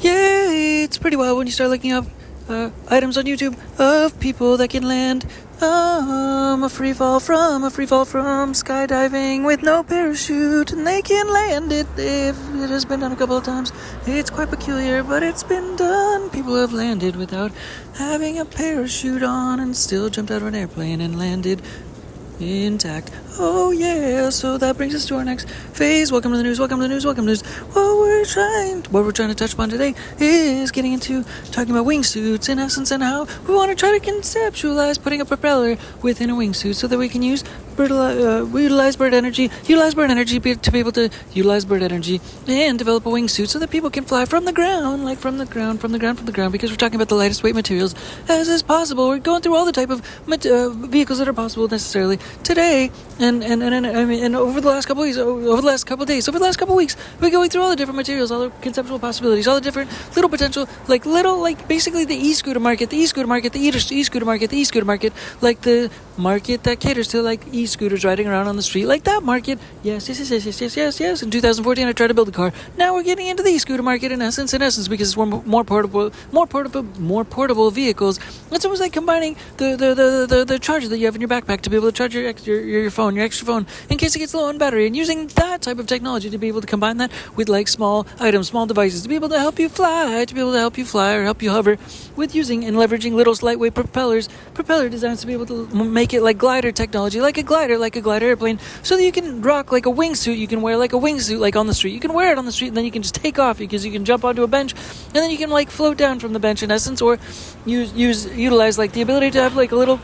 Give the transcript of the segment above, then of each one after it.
Yeah, it's pretty wild when you start looking up items on YouTube of people that can land a free fall from skydiving with no parachute, and they can land it. If it has been done a couple of times, it's quite peculiar, but it's been done. People have landed without having a parachute on and still jumped out of an airplane and landed intact. Oh yeah, so that brings us to our next phase. Welcome to the news. What we're trying to touch upon today is getting into talking about wingsuits in essence, and how we want to try to conceptualize putting a propeller within a wingsuit so that we can utilize bird energy to be able to utilize bird energy and develop a wingsuit so that people can fly from the ground, because we're talking about the lightest weight materials as is possible. We're going through all the type of vehicles that are possible necessarily today. And over the last couple of weeks, we're going through all the different materials, all the conceptual possibilities, all the different little potential, basically the e-scooter market, the e-scooter market, like the market that caters to like e-scooters riding around on the street, like that market. Yes. In 2014, I tried to build a car. Now we're getting into the e-scooter market in essence, because it's more portable vehicles. It's almost like combining the charger that you have in your backpack to be able to charge your extra phone in case it gets low on battery, and using that type of technology to be able to combine that with like small items, small devices to be able to help you fly or help you hover, with using and leveraging little lightweight propeller designs to be able to make it like glider technology, like a glider airplane, so that you can rock like a wingsuit. You can wear like a wingsuit like on the street. You can wear it on the street, and then you can just take off because you can jump onto a bench, and then you can like float down from the bench in essence, or utilize like the ability to have like a little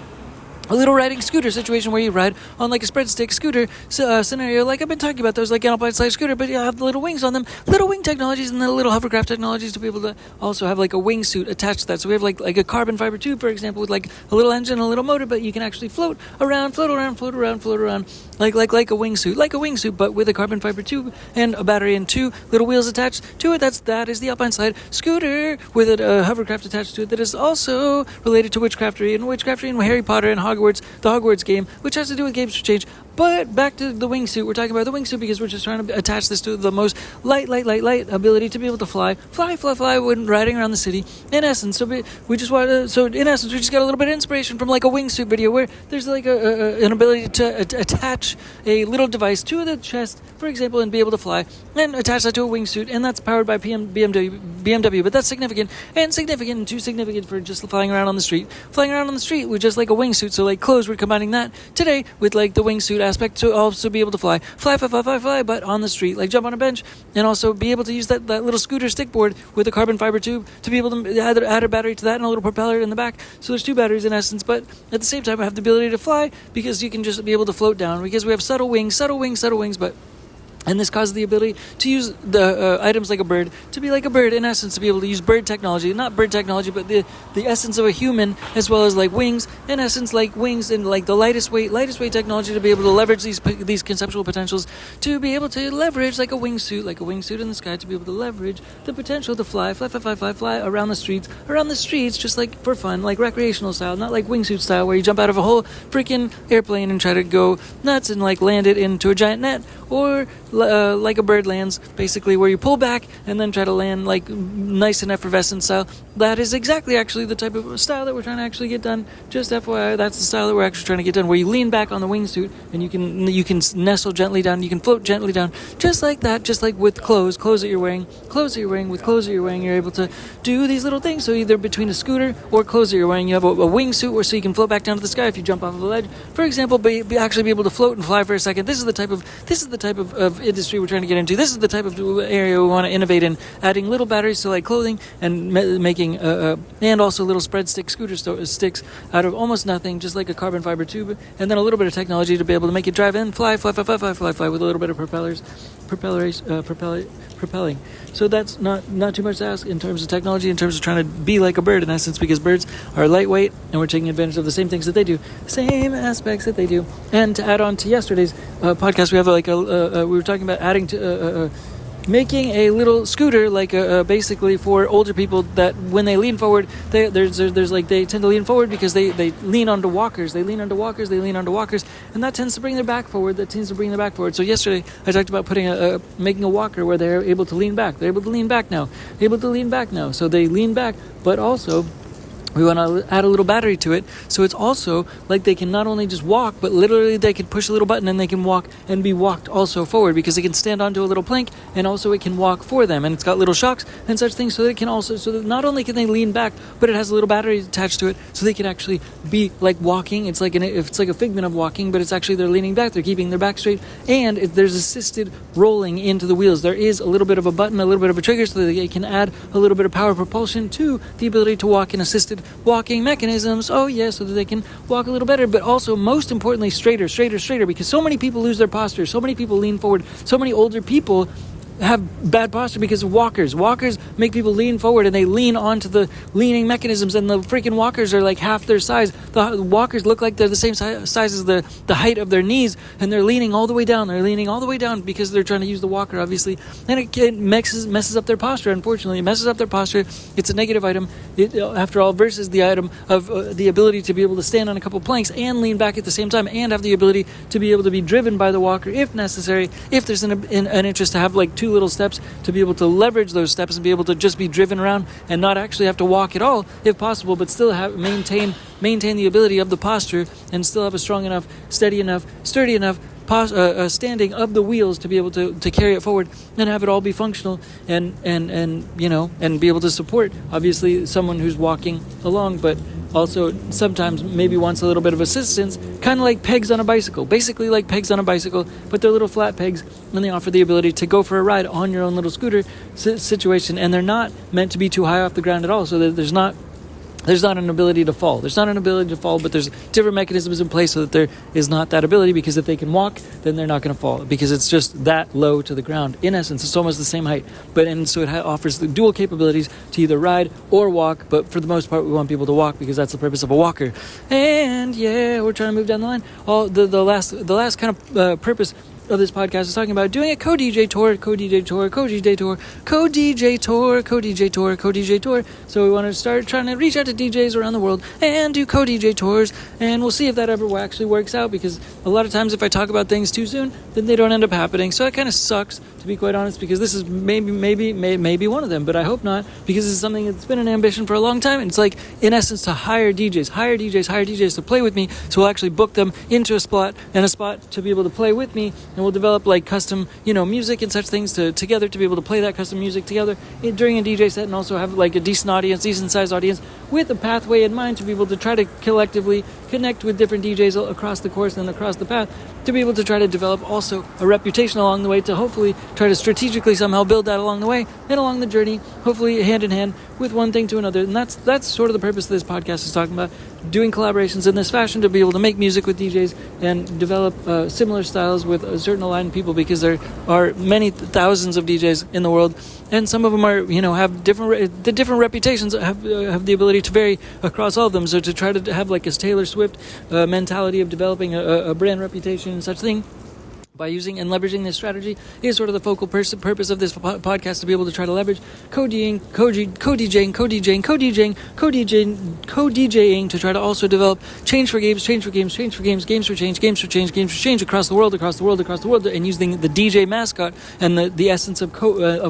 riding scooter situation where you ride on like a spread stick scooter scenario, like I've been talking about those like Alpine slide scooter, but you have the little wings on them, little wing technologies, and the little hovercraft technologies to be able to also have like a wingsuit attached to that. So we have like a carbon fiber tube, for example, with like a little engine and a little motor, but you can actually float around like a wingsuit, but with a carbon fiber tube and a battery and two little wheels attached to it. That is the Alpine slide scooter with a hovercraft attached to it that is also related to witchcraftery and Harry Potter and the Hogwarts game, which has to do with games for change. But back to the wingsuit. We're talking about the wingsuit because we're just trying to attach this to the most light ability to be able to fly when riding around the city. In essence, we just got a little bit of inspiration from like a wingsuit video where there's like an ability to attach a little device to the chest, for example, and be able to fly, and attach that to a wingsuit, and that's powered by BMW. But that's significant and too significant for just flying around on the street with just like a wingsuit. So like clothes, we're combining that today with like the wingsuit aspect to also be able to fly, but on the street, like jump on a bench, and also be able to use that little scooter stickboard with a carbon fiber tube to be able to add a battery to that and a little propeller in the back. So there's two batteries in essence, but at the same time I have the ability to fly because you can just be able to float down because we have subtle wings, but. And this causes the ability to use the items like a bird to be like a bird in essence, to be able to use bird technology, not bird technology, but the essence of a human, as well as like wings in essence, like wings and like the lightest weight technology to be able to leverage these conceptual potentials, to be able to leverage like a wingsuit in the sky, to be able to leverage the potential to fly around the streets just like for fun, like recreational style, not like wingsuit style where you jump out of a whole freaking airplane and try to go nuts and like land it into a giant net, or like a bird lands, basically, where you pull back and then try to land like nice and effervescent style. That is exactly actually the type of style that we're trying to actually get done. Just FYI, that's the style that we're actually trying to get done, where you lean back on the wingsuit and you can nestle gently down, you can float gently down, just like that, just like with clothes that you're wearing, you're able to do these little things. So either between a scooter or clothes that you're wearing, you have a wingsuit so you can float back down to the sky if you jump off of a ledge, for example, but actually be able to float and fly for a second. This is the type of industry we're trying to get into. This is the type of area we want to innovate in, adding little batteries to like clothing and making and also little spread stick scooter sticks out of almost nothing, just like a carbon fiber tube, and then a little bit of technology to be able to make it drive and fly with a little bit of propelling. So that's not too much to ask in terms of technology, in terms of trying to be like a bird in essence, because birds are lightweight and we're taking advantage of the same things that they do, same aspects that they do. And to add on to yesterday's podcast, we have we were talking about adding to making a little scooter, like basically for older people, that when they lean forward, they tend to lean forward because they lean onto walkers. They lean onto walkers, and that tends to bring their back forward. So yesterday I talked about making a walker where they're able to lean back. They're able to lean back now. So they lean back, but also we want to add a little battery to it, so it's also like they can not only just walk, but literally they can push a little button and they can walk and be walked also forward, because they can stand onto a little plank and also it can walk for them, and it's got little shocks and such things, so that not only can they lean back, but it has a little battery attached to it, so they can actually be like walking. It's like a figment of walking, but it's actually they're leaning back, they're keeping their back straight, and there's assisted rolling into the wheels. There is a little bit of a button, a little bit of a trigger, so that they can add a little bit of power propulsion to the ability to walk in assisted walking mechanisms, so that they can walk a little better, but also most importantly straighter, because so many people lose their posture, so many people lean forward, so many older people have bad posture because of walkers. Walkers make people lean forward, and they lean onto the leaning mechanisms, and the freaking walkers are like half their size. The walkers look like they're the same size as the height of their knees, and they're leaning all the way down. Because they're trying to use the walker, obviously, and it messes up their posture. Unfortunately, it messes up their posture. It's a negative item, after all, versus the item of the ability to be able to stand on a couple planks and lean back at the same time, and have the ability to be able to be driven by the walker if necessary, if there's an interest to have like two little steps, to be able to leverage those steps and be able to just be driven around and not actually have to walk at all if possible, but still maintain the ability of the posture and still have a strong enough, steady enough, sturdy enough standing of the wheels to be able to carry it forward and have it all be functional and be able to support obviously someone who's walking along, but also sometimes maybe wants a little bit of assistance, kind of like pegs on a bicycle, basically like pegs on a bicycle, but they're little flat pegs, and they offer the ability to go for a ride on your own little scooter situation, and they're not meant to be too high off the ground at all, so that there's not an ability to fall. But there's different mechanisms in place so that there is not that ability, because if they can walk, then they're not going to fall, because it's just that low to the ground. In essence, it's almost the same height, so it offers the dual capabilities to either ride or walk, but for the most part, we want people to walk because that's the purpose of a walker. And yeah, we're trying to move down the line. The last kind of purpose of this podcast is talking about doing a co-DJ tour. So we want to start trying to reach out to DJs around the world and do co-DJ tours, and we'll see if that ever actually works out, because a lot of times if I talk about things too soon, then they don't end up happening. So it kind of sucks, to be quite honest, because this is maybe one of them, but I hope not, because this is something that's been an ambition for a long time. And it's like, in essence, to hire DJs to play with me. So we'll actually book them into a spot to be able to play with me, and we'll develop like custom, music and such things together to be able to play that custom music together during a DJ set, and also have like a decent sized audience with a pathway in mind to be able to try to collectively connect with different DJs across the course and across the path, to be able to try to develop also a reputation along the way, to hopefully try to strategically somehow build that along the way and along the journey, hopefully hand in hand with one thing to another. And that's sort of the purpose of this podcast, is talking about doing collaborations in this fashion, to be able to make music with DJs and develop similar styles with a certain aligned people, because there are many thousands of DJs in the world, and some of them are have different reputations, have the ability to vary across all of them. So to try to have like a Taylor Swift mentality of developing a brand reputation and such thing, by using and leveraging this strategy, is sort of the focal purpose of this podcast, to be able to try to leverage co-DJing, to try to also develop change for games across the world, and using the DJ mascot and the essence of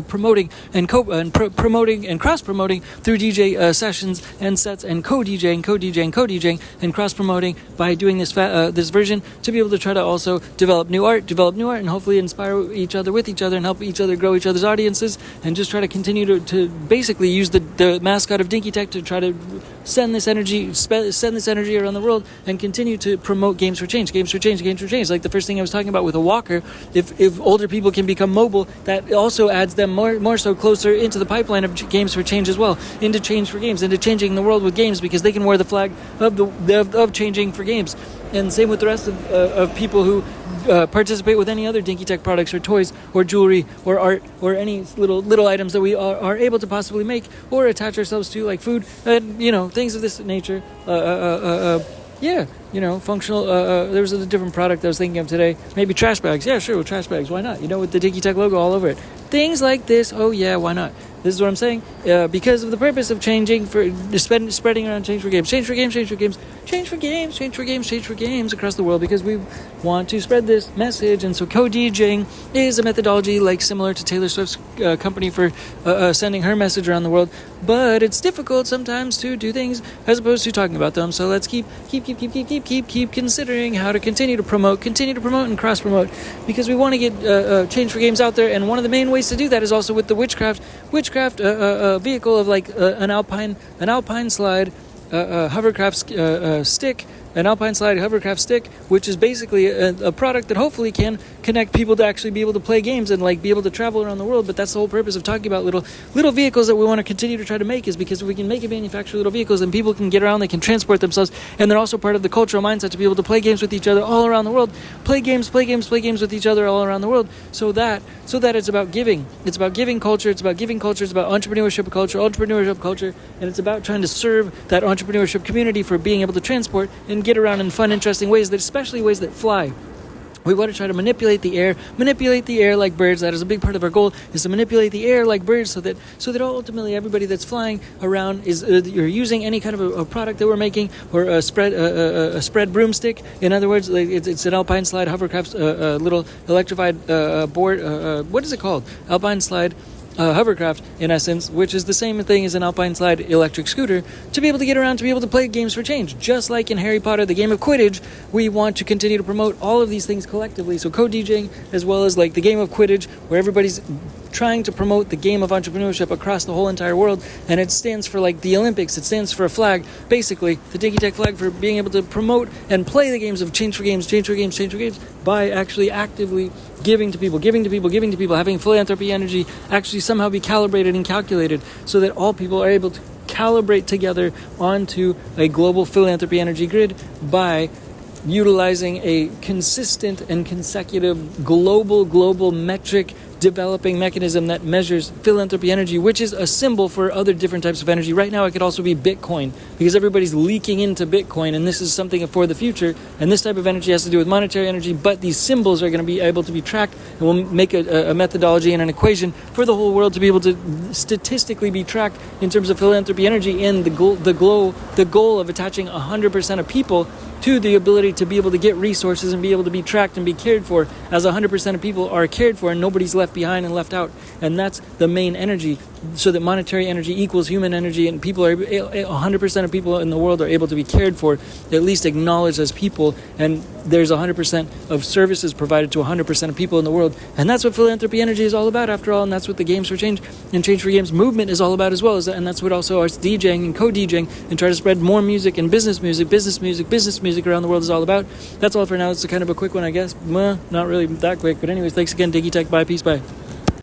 promoting and promoting and cross-promoting through DJ sessions and sets, and co-DJing and cross-promoting by doing this version, to be able to try to also develop new art, and hopefully inspire each other with each other, and help each other grow each other's audiences, and just try to continue to basically use the mascot of DINKY Tech to try to send this energy around the world, and continue to promote games for change. Like the first thing I was talking about with a walker, if older people can become mobile, that also adds them more so closer into the pipeline of games for change as well, into change for games, into changing the world with games, because they can wear the flag of changing for games. And same with the rest of people who participate with any other DINKY Tech products, or toys, or jewelry, or art, or any little items that we are able to possibly make or attach ourselves to, like food and things of this nature. Functional. There was a different product I was thinking of today. Maybe trash bags. Yeah, sure, with trash bags. Why not? With the DINKY Tech logo all over it. things like this. Oh yeah, why not? This is what I'm saying. Because of the purpose of changing for spreading around change for games across the world, because we want to spread this message. And so DJing is a methodology like similar to Taylor Swift's company for sending her message around the world, but it's difficult sometimes to do things as opposed to talking about them. So let's keep considering how to continue to promote and cross promote, because we want to get change for games out there. And one of the main ways to do that is also with the witchcraft vehicle of like an Alpine slide hovercraft stick, an Alpine slide hovercraft stick, which is basically a product that hopefully can connect people to actually be able to play games and like be able to travel around the world. But that's the whole purpose of talking about little vehicles that we want to continue to try to make, is because if we can make and manufacture little vehicles, then people can get around, they can transport themselves, and they're also part of the cultural mindset to be able to play games with each other all around the world, play games with each other all around the world, so that it's about giving. It's about giving culture. It's about entrepreneurship culture, and it's about trying to serve that entrepreneurship community for being able to transport and get around in fun, interesting ways, especially ways that fly. We want to try to manipulate the air like birds. That is a big part of our goal, is to manipulate the air like birds, so that ultimately everybody that's flying around is you're using any kind of a product that we're making, or a spread broomstick. In other words, it's an Alpine slide hovercraft, little electrified board. What is it called? Alpine slide hovercraft, in essence, which is the same thing as an Alpine slide electric scooter, to be able to get around, to be able to play games for change. Just like in Harry Potter, the game of Quidditch, we want to continue to promote all of these things collectively. So DJing, as well as like the game of Quidditch, where everybody's trying to promote the game of entrepreneurship across the whole entire world, and it stands for like the Olympics. It stands for a flag, basically the DINKY TehC flag, for being able to promote and play the games of change for games by actually actively giving to people, having philanthropy energy actually somehow be calibrated and calculated, so that all people are able to calibrate together onto a global philanthropy energy grid by utilizing a consistent and consecutive global metric developing mechanism that measures philanthropy energy, which is a symbol for other different types of energy. Right now it could also be Bitcoin, because everybody's leaking into Bitcoin, and this is something for the future, and this type of energy has to do with monetary energy, but these symbols are going to be able to be tracked, and we'll make a methodology and an equation for the whole world to be able to statistically be tracked in terms of philanthropy energy, and the goal of attaching 100% of people to the ability to be able to get resources and be able to be tracked and be cared for, as 100% of people are cared for and nobody's left behind and left out. And that's the main energy, so that monetary energy equals human energy, and people are 100% of people in the world are able to be cared for, at least acknowledged as people, and there's 100% of services provided to 100% of people in the world. And that's what philanthropy energy is all about, after all, and that's what the Games for Change and Change for Games movement is all about as well, and that's what also our DJing and DJing and try to spread more music and business music around the world is all about. That's all for now. It's kind of a quick one, I guess. Not really that quick, but anyways, thanks again, DINKY TehC. Bye, peace, bye.